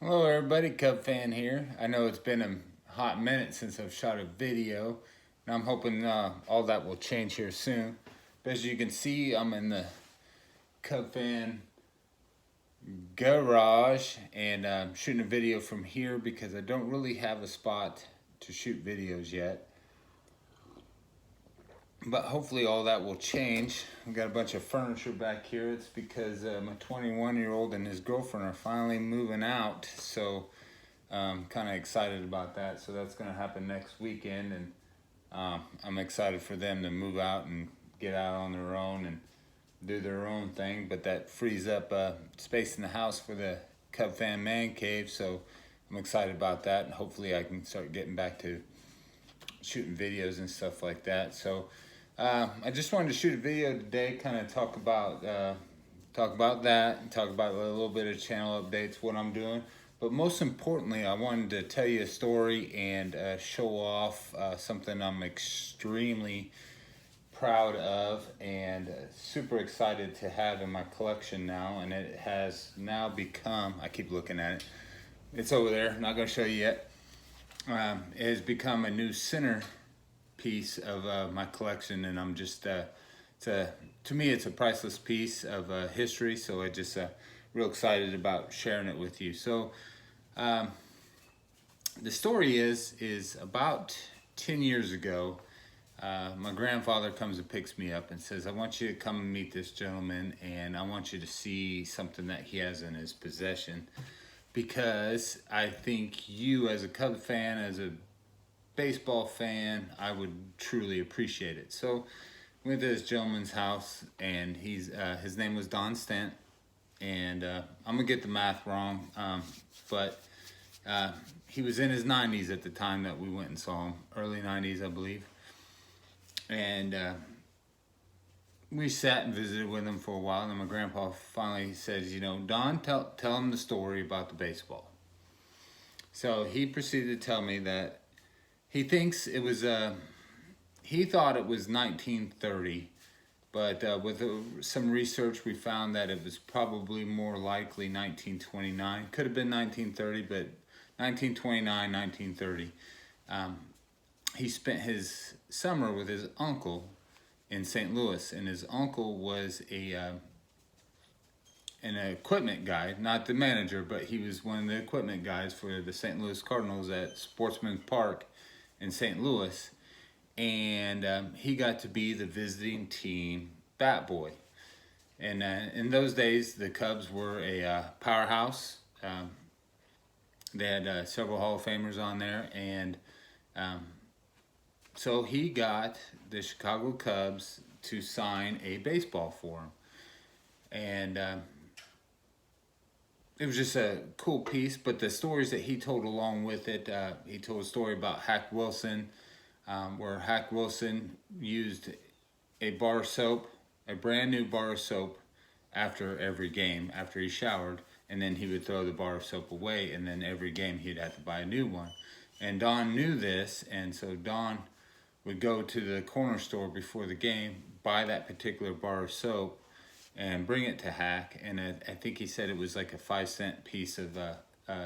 Hello everybody, Cub fan here. I know it's been a hot minute since I've shot a video, and I'm hoping all that will change here soon. But as you can see, I'm in the Cub fan garage, and I'm shooting a video from here because I don't really have a spot to shoot videos yet. But hopefully all that will change. I've got a bunch of furniture back here. It's because my 21-year-old and his girlfriend are finally moving out, so kind of excited about that. So that's going to happen next weekend, and I'm excited for them to move out and get out on their own and do their own thing. But that frees up space in the house for the Cub fan man cave, so I'm excited about that, and hopefully I can start getting back to shooting videos and stuff like that. So I just wanted to shoot a video today, kind of talk about that, and talk about a little bit of channel updates, what I'm doing. But most importantly, I wanted to tell you a story and show off something I'm extremely proud of and super excited to have in my collection now. And it has now become, I keep looking at it, it's over there, not going to show you yet. It has become a new center piece of my collection, and I'm just to me it's a priceless piece of history, so I just real excited about sharing it with you. So the story is about 10 years ago, my grandfather comes and picks me up and says, I want you to come and meet this gentleman, and I want you to see something that he has in his possession, because I think you, as a Cub fan, as a baseball fan, I would truly appreciate it. So we went to this gentleman's house, and his name was Don Stent, and I'm gonna get the math wrong, but he was in his 90s at the time that we went and saw him, early 90s, I believe. And we sat and visited with him for a while, and then my grandpa finally says, Don, tell him the story about the baseball. So he proceeded to tell me that he thinks it was, he thought it was 1930, but with some research we found that it was probably more likely 1929. Could have been 1930, but 1929, 1930. He spent his summer with his uncle in St. Louis, and his uncle was an equipment guy, not the manager, but he was one of the equipment guys for the St. Louis Cardinals at Sportsman Park in St. Louis, and he got to be the visiting team bat boy. And in those days, the Cubs were a powerhouse. They had several Hall of Famers on there, and so he got the Chicago Cubs to sign a baseball for him. And it was just a cool piece, but the stories that he told along with it, he told a story about Hack Wilson, where Hack Wilson used a bar of soap, a brand new bar of soap, after every game, after he showered, and then he would throw the bar of soap away, and then every game he'd have to buy a new one. And Don knew this, and so Don would go to the corner store before the game, buy that particular bar of soap, and bring it to Hack. And I think he said it was like a 5-cent piece of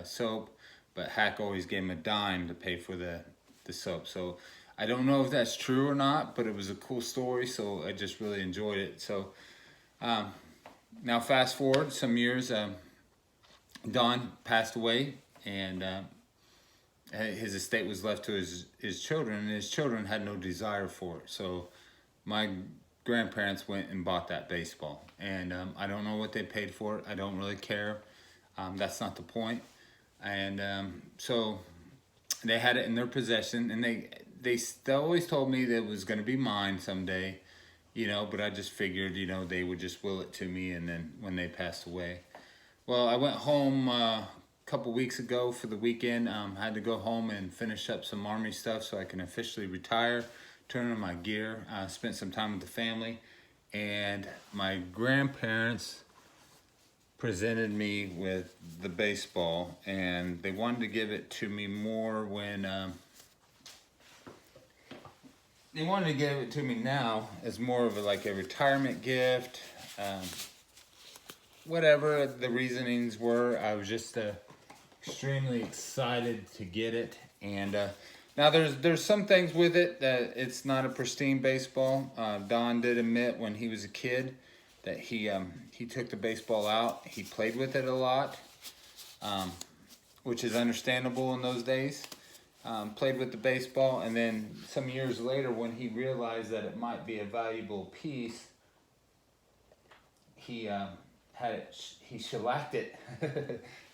soap, but Hack always gave him a dime to pay for the soap. So I don't know if that's true or not, but it was a cool story, so I just really enjoyed it. So now fast forward some years, Don passed away, and his estate was left to his children, and his children had no desire for it. So my grandparents went and bought that baseball, and I don't know what they paid for it. I don't really care. That's not the point. And so they had it in their possession, and they always told me that it was going to be mine someday, but I just figured, they would just will it to me, and then when they passed away. Well, I went home a couple weeks ago for the weekend. I had to go home and finish up some Army stuff so I can officially retire, turn in my gear, spent some time with the family, and my grandparents presented me with the baseball, and they wanted to give it to me more when they wanted to give it to me now as more of like a retirement gift. Whatever the reasonings were, I was just extremely excited to get it. And now there's some things with it that it's not a pristine baseball. Don did admit when he was a kid that he took the baseball out. He played with it a lot, which is understandable in those days. Played with the baseball, and then some years later when he realized that it might be a valuable piece, he he shellacked it.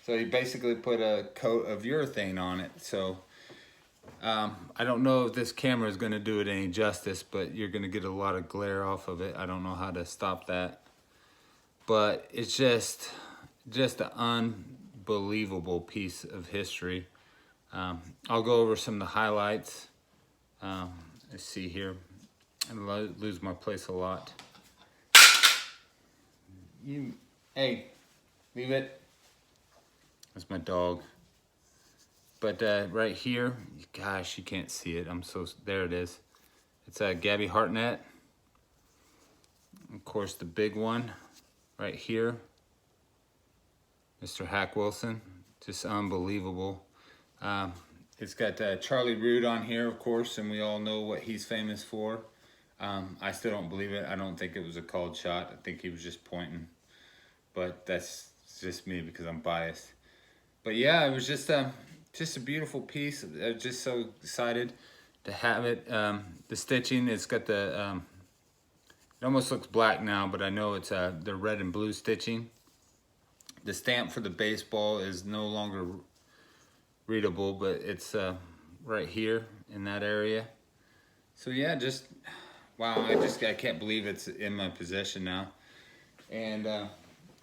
So he basically put a coat of urethane on it. So I don't know if this camera is going to do it any justice, but you're going to get a lot of glare off of it. I don't know how to stop that, but it's just an unbelievable piece of history. I'll go over some of the highlights. Let's see here. I lose my place a lot. Hey, leave it. That's my dog. But right here, gosh, you can't see it. There it is. It's Gabby Hartnett. Of course, the big one right here, Mr. Hack Wilson. Just unbelievable. It's got Charlie Root on here, of course, and we all know what he's famous for. I still don't believe it. I don't think it was a called shot. I think he was just pointing. But that's just me because I'm biased. But yeah, it was just a beautiful piece. I was just so excited to have it. The stitching, it's got the, it almost looks black now, but I know it's the red and blue stitching. The stamp for the baseball is no longer readable, but it's right here in that area. So yeah, just wow, I can't believe it's in my possession now, and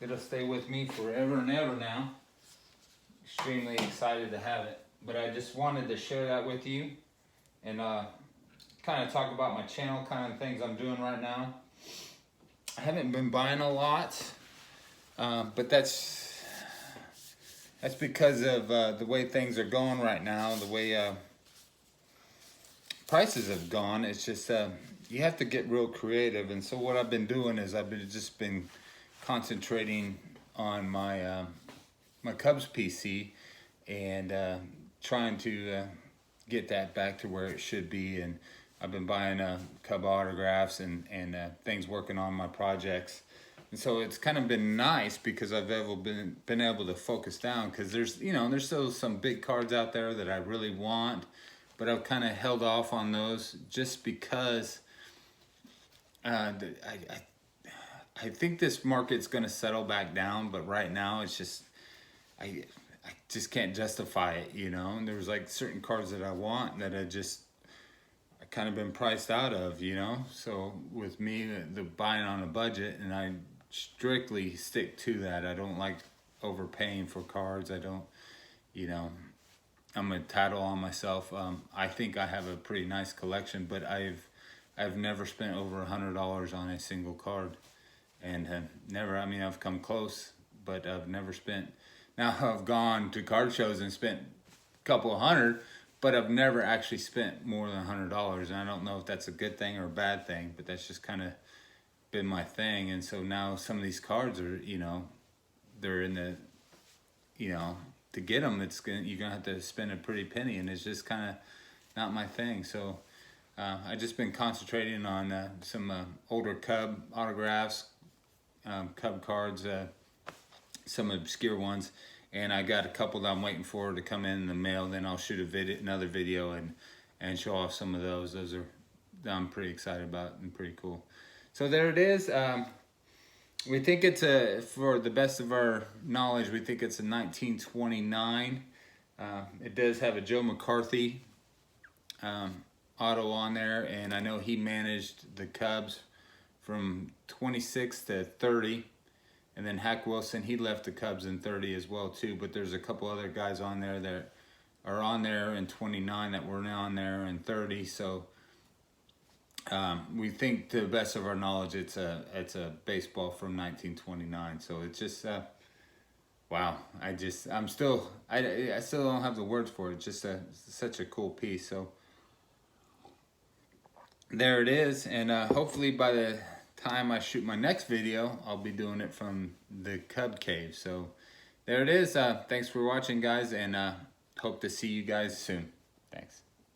it'll stay with me forever and ever now. Extremely excited to have it, but I just wanted to share that with you and kind of talk about my channel, kind of things I'm doing right now. I haven't been buying a lot, but that's because of the way things are going right now, the way prices have gone. It's just you have to get real creative, and so what I've been doing is I've been concentrating on my my Cubs PC and trying to get that back to where it should be. And I've been buying Cub autographs and things, working on my projects. And so it's kind of been nice because I've been able to focus down, because there's still some big cards out there that I really want, but I've kind of held off on those just because I think this market's going to settle back down. But right now it's just I just can't justify it, and there's like certain cards that I want that I kind of been priced out of, so with me, the buying on a budget, and I strictly stick to that. I don't like overpaying for cards. I don't, I'm a tattle on myself. I think I have a pretty nice collection, but I've never spent over $100 on a single card, and never. I mean, I've come close, but I've never spent. Now I've gone to card shows and spent a couple of hundred, but I've never actually spent more than $100. And I don't know if that's a good thing or a bad thing, but that's just kind of been my thing. And so now some of these cards are, they're in the, to get them, you're gonna have to spend a pretty penny, and it's just kind of not my thing. So I just been concentrating on some older Cub autographs, Cub cards, some obscure ones, and I got a couple that I'm waiting for to come in the mail. Then I'll shoot another video and show off some of those. Those are I'm pretty excited about and pretty cool. So there it is. We think it's for the best of our knowledge, we think it's a 1929. It does have a Joe McCarthy auto on there, and I know he managed the Cubs from 26 to 30. And then Hack Wilson, he left the Cubs in 30 as well too. But there's a couple other guys on there that are on there in 29 that were on there in 30. So we think, to the best of our knowledge, it's a baseball from 1929. So it's just wow. I still don't have the words for it. It's just such a cool piece. So there it is, and hopefully by the time I shoot my next video, I'll be doing it from the Cub Cave. So there it is. Thanks for watching, guys, and hope to see you guys soon. Thanks.